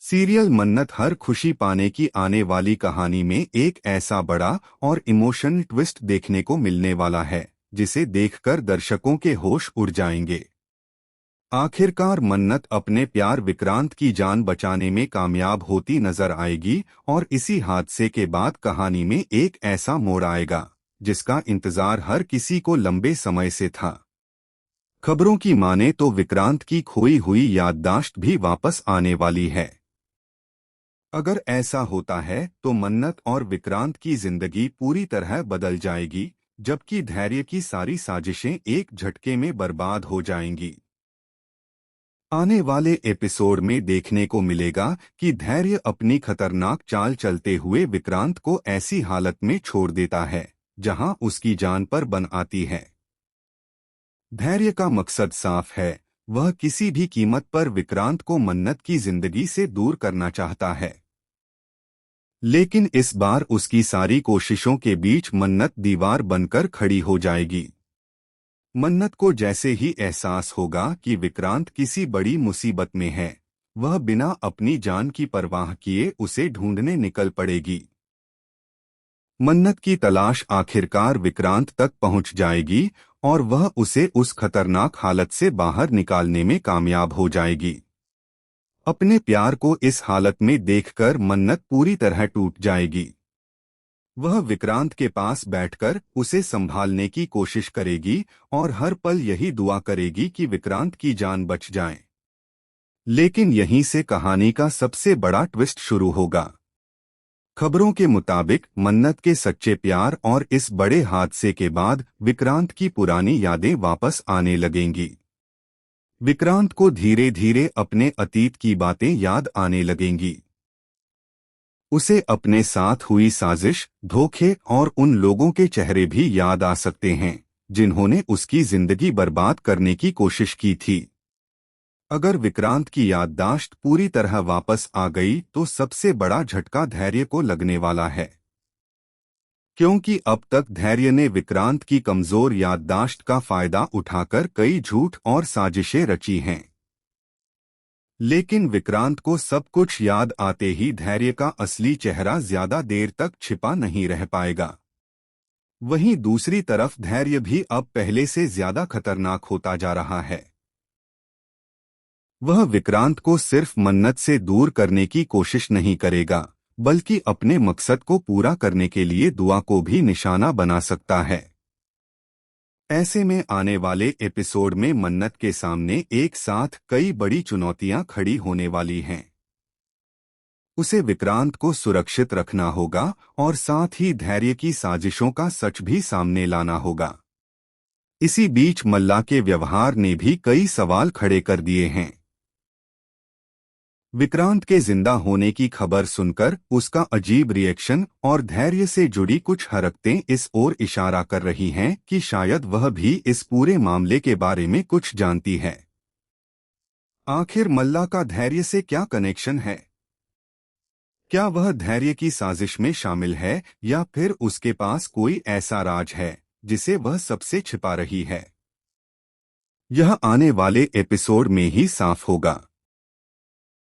Serial मन्नत हर खुशी पाने की आने वाली कहानी में एक ऐसा बड़ा और इमोशनल ट्विस्ट देखने को मिलने वाला है जिसे देखकर दर्शकों के होश उड़ जाएंगे। आखिरकार मन्नत अपने प्यार विक्रांत की जान बचाने में कामयाब होती नजर आएगी और इसी हादसे के बाद कहानी में एक ऐसा मोड़ आएगा जिसका इंतजार हर किसी को लंबे समय से था। खबरों की माने तो विक्रांत की खोई हुई याददाश्त भी वापस आने वाली है। अगर ऐसा होता है तो मन्नत और विक्रांत की जिंदगी पूरी तरह बदल जाएगी, जबकि धैर्य की सारी साजिशें एक झटके में बर्बाद हो जाएंगी। आने वाले एपिसोड में देखने को मिलेगा कि धैर्य अपनी खतरनाक चाल चलते हुए विक्रांत को ऐसी हालत में छोड़ देता है जहां उसकी जान पर बन आती है। धैर्य का मकसद साफ है, वह किसी भी कीमत पर विक्रांत को मन्नत की जिंदगी से दूर करना चाहता है। लेकिन इस बार उसकी सारी कोशिशों के बीच मन्नत दीवार बनकर खड़ी हो जाएगी। मन्नत को जैसे ही एहसास होगा कि विक्रांत किसी बड़ी मुसीबत में है, वह बिना अपनी जान की परवाह किए उसे ढूंढने निकल पड़ेगी। मन्नत की तलाश आखिरकार विक्रांत तक पहुंच जाएगी और वह उसे उस खतरनाक हालत से बाहर निकालने में कामयाब हो जाएगी। अपने प्यार को इस हालत में देखकर मन्नत पूरी तरह टूट जाएगी। वह विक्रांत के पास बैठकर उसे संभालने की कोशिश करेगी और हर पल यही दुआ करेगी कि विक्रांत की जान बच जाए। लेकिन यहीं से कहानी का सबसे बड़ा ट्विस्ट शुरू होगा। खबरों के मुताबिक मन्नत के सच्चे प्यार और इस बड़े हादसे के बाद विक्रांत की पुरानी यादें वापस आने लगेंगी। विक्रांत को धीरे धीरे अपने अतीत की बातें याद आने लगेंगी। उसे अपने साथ हुई साजिश, धोखे और उन लोगों के चेहरे भी याद आ सकते हैं जिन्होंने उसकी जिंदगी बर्बाद करने की कोशिश की थी। अगर विक्रांत की याददाश्त पूरी तरह वापस आ गई तो सबसे बड़ा झटका धैर्य को लगने वाला है, क्योंकि अब तक धैर्य ने विक्रांत की कमजोर याददाश्त का फायदा उठाकर कई झूठ और साजिशें रची हैं। लेकिन विक्रांत को सब कुछ याद आते ही धैर्य का असली चेहरा ज्यादा देर तक छिपा नहीं रह पाएगा। वहीं दूसरी तरफ धैर्य भी अब पहले से ज्यादा खतरनाक होता जा रहा है। वह विक्रांत को सिर्फ मन्नत से दूर करने की कोशिश नहीं करेगा, बल्कि अपने मकसद को पूरा करने के लिए दुआ को भी निशाना बना सकता है। ऐसे में आने वाले एपिसोड में मन्नत के सामने एक साथ कई बड़ी चुनौतियां खड़ी होने वाली हैं। उसे विक्रांत को सुरक्षित रखना होगा और साथ ही धैर्य की साजिशों का सच भी सामने लाना होगा। इसी बीच मल्ला के व्यवहार ने भी कई सवाल खड़े कर दिए हैं। विक्रांत के जिंदा होने की खबर सुनकर उसका अजीब रिएक्शन और धैर्य से जुड़ी कुछ हरकतें इस ओर इशारा कर रही हैं कि शायद वह भी इस पूरे मामले के बारे में कुछ जानती है। आखिर मल्ला का धैर्य से क्या कनेक्शन है? क्या वह धैर्य की साजिश में शामिल है या फिर उसके पास कोई ऐसा राज है जिसे वह सबसे छिपा रही है? यह आने वाले एपिसोड में ही साफ होगा।